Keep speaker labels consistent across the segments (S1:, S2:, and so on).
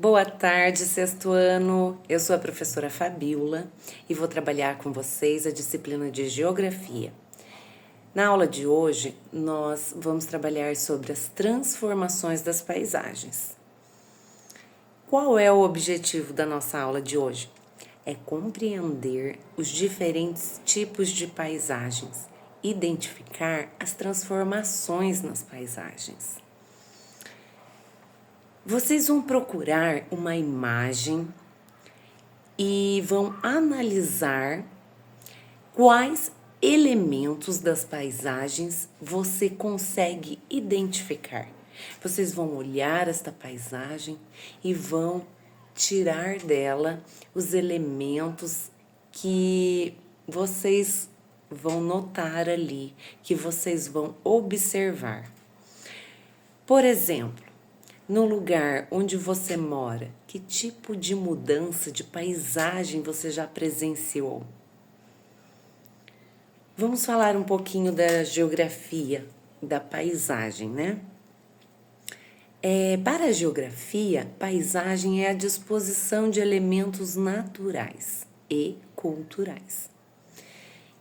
S1: Boa tarde, sexto ano. Eu sou a professora Fabiola e vou trabalhar com vocês a disciplina de Geografia. Na aula de hoje, nós vamos trabalhar sobre as transformações das paisagens. Qual é o objetivo da nossa aula de hoje? É compreender os diferentes tipos de paisagens, identificar as transformações nas paisagens. Vocês vão procurar uma imagem e vão analisar quais elementos das paisagens você consegue identificar. Vocês vão olhar esta paisagem e vão tirar dela os elementos que vocês vão notar ali, que vocês vão observar. Por exemplo, no lugar onde você mora, que tipo de mudança de paisagem você já presenciou? Vamos falar um pouquinho da geografia, da paisagem, né? Para a geografia, paisagem é a disposição de elementos naturais e culturais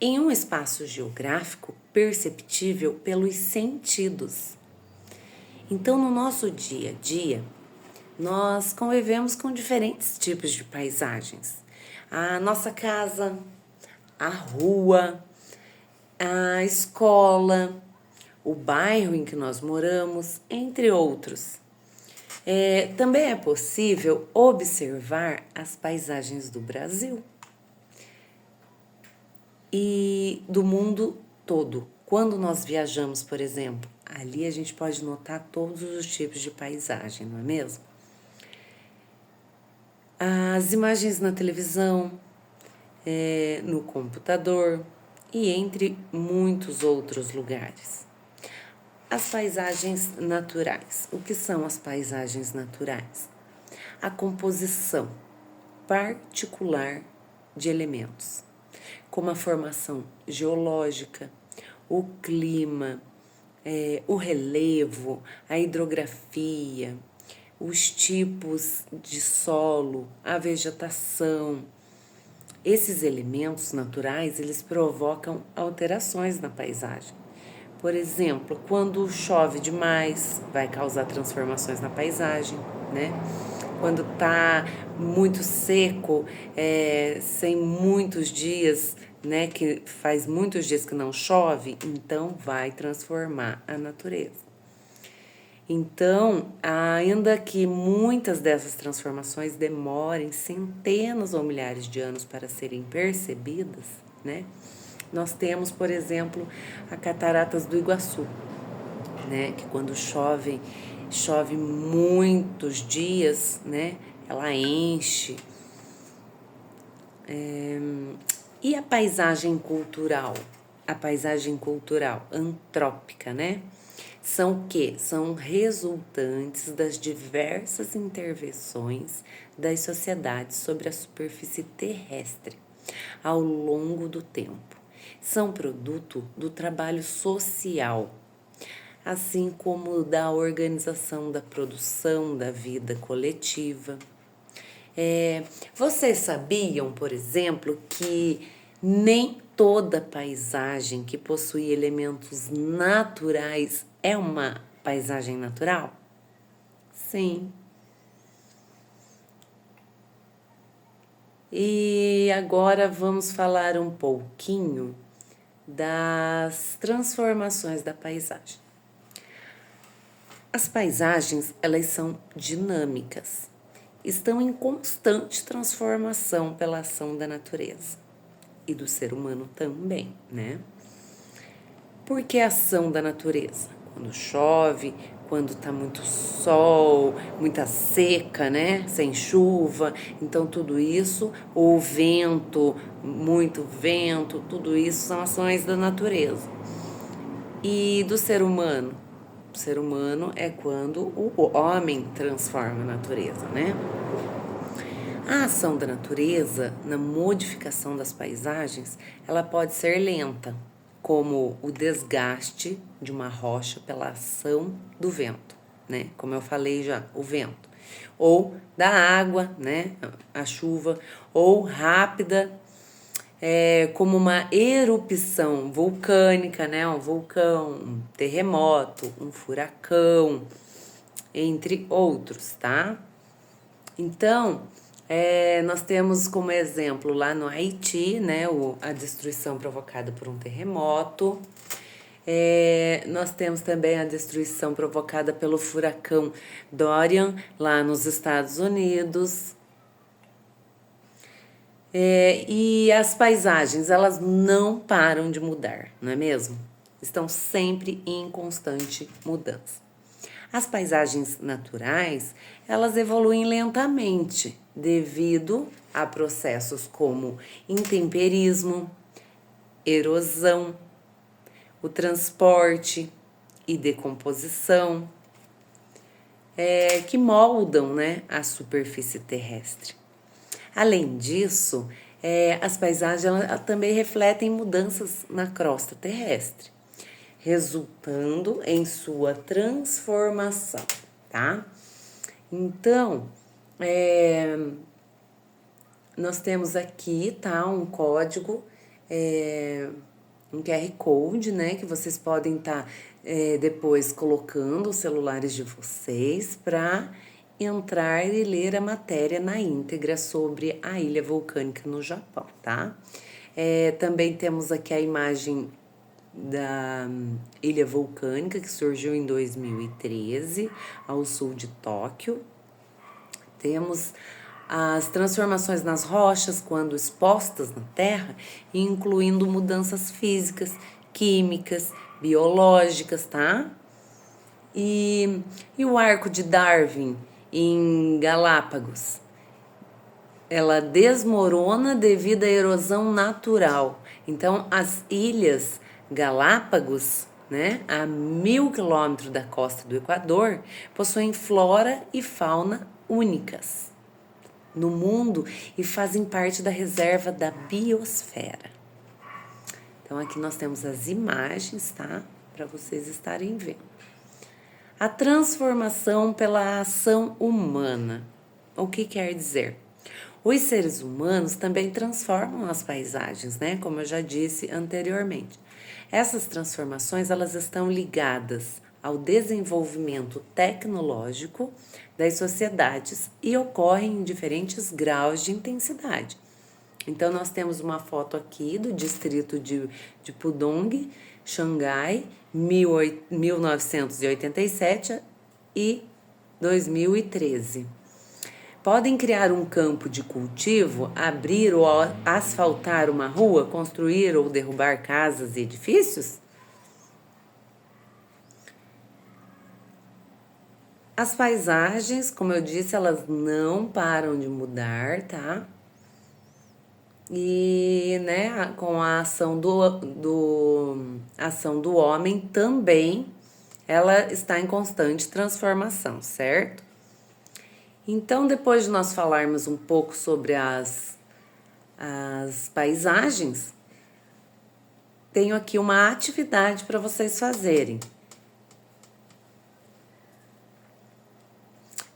S1: em um espaço geográfico perceptível pelos sentidos. Então, no nosso dia a dia, nós convivemos com diferentes tipos de paisagens. A nossa casa, a rua, a escola, o bairro em que nós moramos, entre outros. Também é possível observar as paisagens do Brasil e do mundo todo. Quando nós viajamos, por exemplo, ali a gente pode notar todos os tipos de paisagem, não é mesmo? As imagens na televisão, no computador e entre muitos outros lugares. As paisagens naturais. O que são as paisagens naturais? A composição particular de elementos, como a formação geológica, o clima, o relevo, a hidrografia, os tipos de solo, a vegetação. Esses elementos naturais, eles provocam alterações na paisagem. Por exemplo, quando chove demais, vai causar transformações na paisagem, né? Quando tá muito seco, sem muitos dias, né? Que faz muitos dias que não chove, então vai transformar a natureza. Então, ainda que muitas dessas transformações demorem centenas ou milhares de anos para serem percebidas, né? Nós temos, por exemplo, a Cataratas do Iguaçu, né? Que quando chove muitos dias, né? Ela enche. E a paisagem cultural? A paisagem cultural antrópica, né? São o quê? São resultantes das diversas intervenções das sociedades sobre a superfície terrestre ao longo do tempo. São produto do trabalho social, assim como da organização da produção da vida coletiva. Vocês sabiam, por exemplo, que nem toda paisagem que possui elementos naturais é uma paisagem natural? Sim. E agora vamos falar um pouquinho das transformações da paisagem. As paisagens, elas são dinâmicas, estão em constante transformação pela ação da natureza e do ser humano também, né? Por que a ação da natureza? Quando chove, quando tá muito sol, muita seca, né? Sem chuva, então tudo isso, ou vento, muito vento, tudo isso são ações da natureza. E do ser humano? O ser humano é quando o homem transforma a natureza, né? A ação da natureza na modificação das paisagens, ela pode ser lenta, como o desgaste de uma rocha pela ação do vento, né? Como eu falei já, o vento. ou da água, né, a chuva, ou rápida, como uma erupção vulcânica, né, um vulcão, um terremoto, um furacão, entre outros, tá? Então, nós temos como exemplo lá no Haiti, né, a destruição provocada por um terremoto. Nós temos também a destruição provocada pelo furacão Dorian, lá nos Estados Unidos. E as paisagens, elas não param de mudar, não é mesmo? Estão sempre em constante mudança. As paisagens naturais, elas evoluem lentamente devido a processos como intemperismo, erosão, o transporte e decomposição, que moldam, né, a superfície terrestre. Além disso, as paisagens elas também refletem mudanças na crosta terrestre, resultando em sua transformação, tá? Então, nós temos aqui, tá, um código, um QR Code, né, que vocês podem estar depois colocando os celulares de vocês para entrar e ler a matéria na íntegra sobre a ilha vulcânica no Japão, tá? Também temos aqui a imagem da ilha vulcânica que surgiu em 2013 ao sul de Tóquio. Temos as transformações nas rochas quando expostas na Terra, incluindo mudanças físicas, químicas, biológicas, tá? E o arco de Darwin em Galápagos. Ela desmorona devido à erosão natural. Então, as ilhas Galápagos, né, a 1.000 quilômetros da costa do Equador, possuem flora e fauna únicas no mundo e fazem parte da reserva da biosfera. Então, aqui nós temos as imagens, tá? Para vocês estarem vendo. A transformação pela ação humana. O que quer dizer? Os seres humanos também transformam as paisagens, né? Como eu já disse anteriormente. Essas transformações, elas estão ligadas ao desenvolvimento tecnológico das sociedades e ocorrem em diferentes graus de intensidade. Então, nós temos uma foto aqui do distrito de Pudong, Xangai, 1987 e 2013. Podem criar um campo de cultivo, abrir ou asfaltar uma rua, construir ou derrubar casas e edifícios? As paisagens, como eu disse, elas não param de mudar, tá? E, né, com a ação ação do homem também, ela está em constante transformação, certo? Então, depois de nós falarmos um pouco sobre as paisagens, tenho aqui uma atividade para vocês fazerem.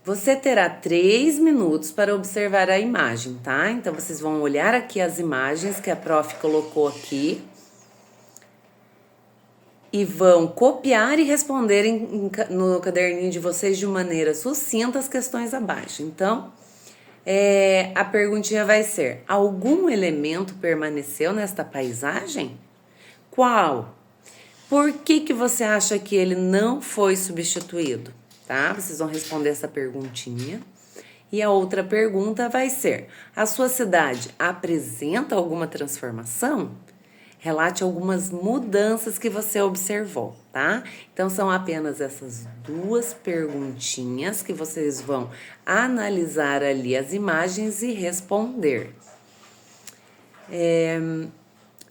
S1: Você terá 3 minutos para observar a imagem, tá? Então, vocês vão olhar aqui as imagens que a prof colocou aqui e vão copiar e responder no caderninho de vocês de maneira sucinta as questões abaixo. Então, a perguntinha vai ser: algum elemento permaneceu nesta paisagem? Qual? Por que você acha que ele não foi substituído? Tá? Vocês vão responder essa perguntinha. E a outra pergunta vai ser: a sua cidade apresenta alguma transformação? Relate algumas mudanças que você observou, tá? Então, são apenas essas 2 perguntinhas que vocês vão analisar ali as imagens e responder.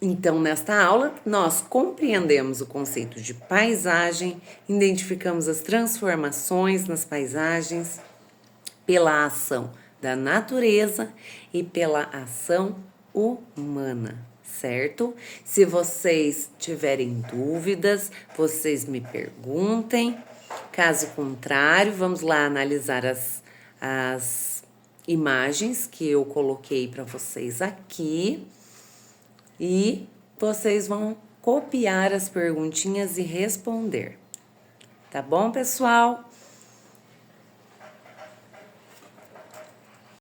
S1: Então, nesta aula, nós compreendemos o conceito de paisagem, identificamos as transformações nas paisagens pela ação da natureza e pela ação humana, certo? Se vocês tiverem dúvidas, vocês me perguntem. Caso contrário, vamos lá analisar as imagens que eu coloquei para vocês aqui e vocês vão copiar as perguntinhas e responder. Tá bom, pessoal?